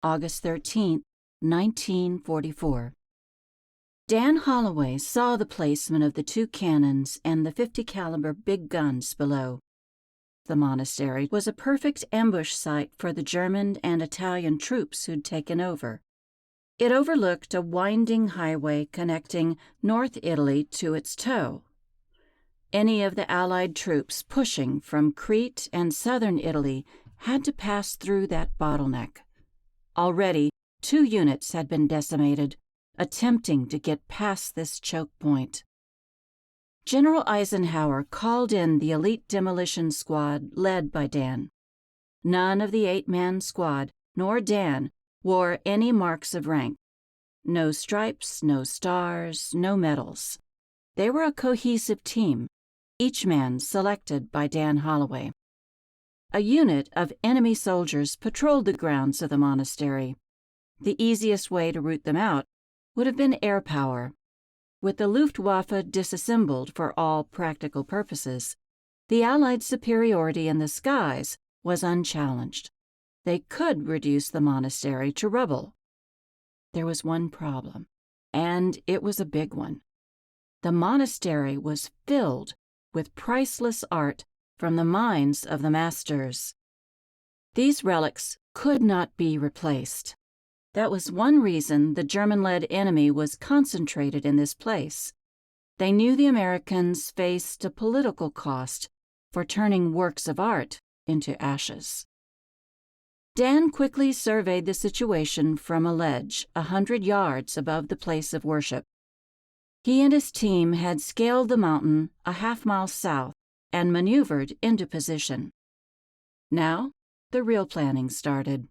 August 13, 1944. Dan Holloway saw the placement of the 2 cannons and the 50 caliber big guns below. The monastery was a perfect ambush site for the German and Italian troops who'd taken over. It overlooked a winding highway connecting North Italy to its toe. Any of the Allied troops pushing from Crete and southern Italy had to pass through that bottleneck. Already, 2 units had been decimated, attempting to get past this choke point. General Eisenhower called in the elite demolition squad led by Dan. None of the 8-man squad, nor Dan, wore any marks of rank. No stripes, no stars, no medals. They were a cohesive team, each man selected by Dan Holloway. A unit of enemy soldiers patrolled the grounds of the monastery. The easiest way to root them out would have been air power. With the Luftwaffe disassembled for all practical purposes, the Allied superiority in the skies was unchallenged. They could reduce the monastery to rubble. There was one problem, and it was a big one. The monastery was filled with priceless art from the minds of the masters. These relics could not be replaced. That was one reason the German-led enemy was concentrated in this place. They knew the Americans faced a political cost for turning works of art into ashes. Dan quickly surveyed the situation from a ledge 100 yards above the place of worship. He and his team had scaled the mountain a half-mile south and maneuvered into position. Now, the real planning started.